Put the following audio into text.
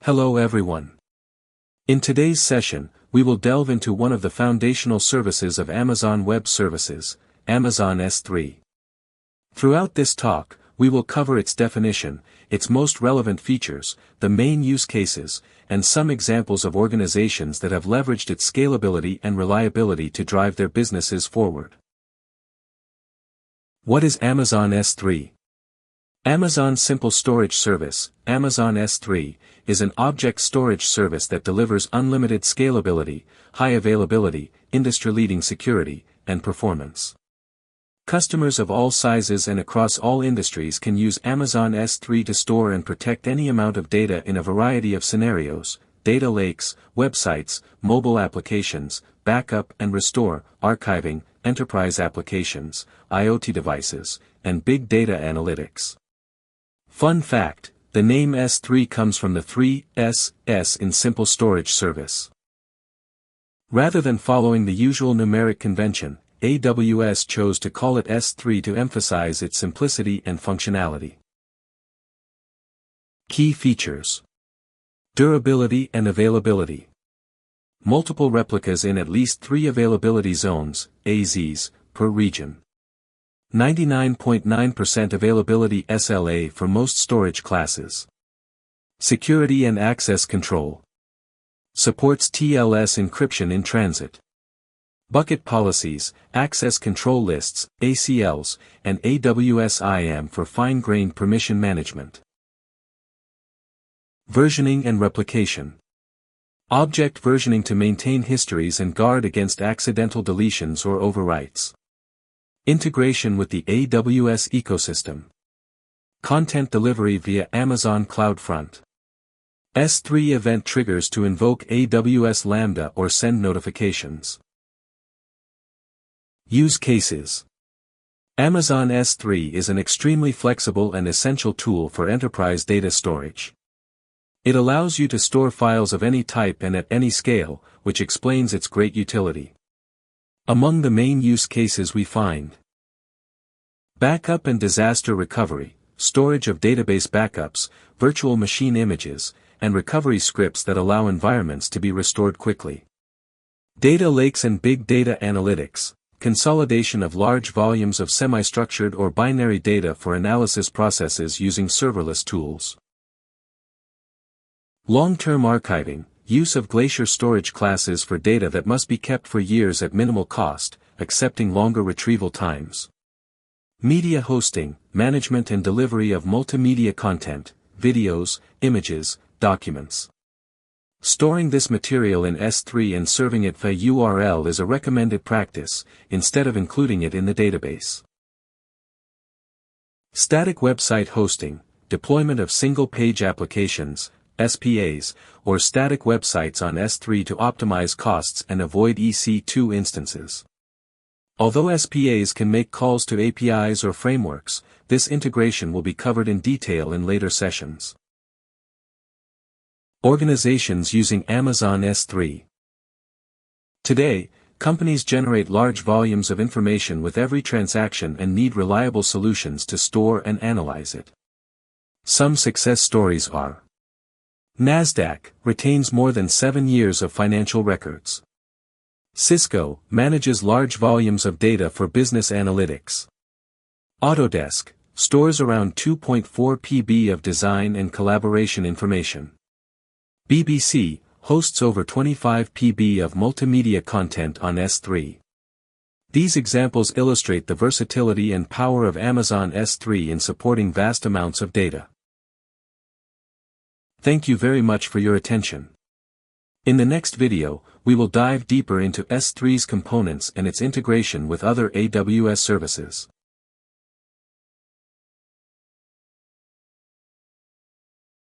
Hello everyone. In today's session, we will delve into one of the foundational services of Amazon Web Services, Amazon S3. Throughout this talk, we will cover its definition, its most relevant features, the main use cases, and some examples of organizations that have leveraged its scalability and reliability to drive their businesses forward. What is Amazon S3? Amazon Simple Storage Service, Amazon S3, is an object storage service that delivers unlimited scalability, high availability, industry-leading security, and performance. Customers of all sizes and across all industries can use Amazon S3 to store and protect any amount of data in a variety of scenarios: data lakes, websites, mobile applications, backup and restore, archiving, enterprise applications, IoT devices, and big data analytics. Fun fact, the name S3 comes from the three S in Simple Storage Service. Rather than following the usual numeric convention, AWS chose to call it S3 to emphasize its simplicity and functionality. Key features: durability and availability. Multiple replicas in at least 3 availability zones, AZs, per region. 99.9% availability SLA for most storage classes. Security and access control. Supports TLS encryption in transit. Bucket policies, access control lists, ACLs, and AWS IAM for fine-grained permission management. Versioning and replication. Object versioning to maintain histories and guard against accidental deletions or overwrites. Integration with the AWS ecosystem. Content delivery via Amazon CloudFront. S3 event triggers to invoke AWS Lambda or send notifications. Use cases. Amazon S3 is an extremely flexible and essential tool for enterprise data storage. It allows you to store files of any type and at any scale, which explains its great utility. Among the main use cases we find: backup and disaster recovery, storage of database backups, virtual machine images, and recovery scripts that allow environments to be restored quickly. Data lakes and big data analytics, consolidation of large volumes of semi-structured or binary data for analysis processes using serverless tools. Long-term archiving, use of Glacier storage classes for data that must be kept for years at minimal cost, accepting longer retrieval times. Media hosting, management and delivery of multimedia content, videos, images, documents. Storing this material in S3 and serving it via URL is a recommended practice, instead of including it in the database. Static website hosting, deployment of single-page applications, SPAs, or static websites on S3 to optimize costs and avoid EC2 instances. Although SPAs can make calls to APIs or frameworks, this integration will be covered in detail in later sessions. Organizations using Amazon S3. Today, companies generate large volumes of information with every transaction and need reliable solutions to store and analyze it. Some success stories are: Nasdaq retains more than 7 years of financial records. Cisco manages large volumes of data for business analytics. Autodesk stores around 2.4 PB of design and collaboration information. BBC hosts over 25 PB of multimedia content on S3. These examples illustrate the versatility and power of Amazon S3 in supporting vast amounts of data. Thank you very much for your attention. In the next video, we will dive deeper into S3's components and its integration with other AWS services.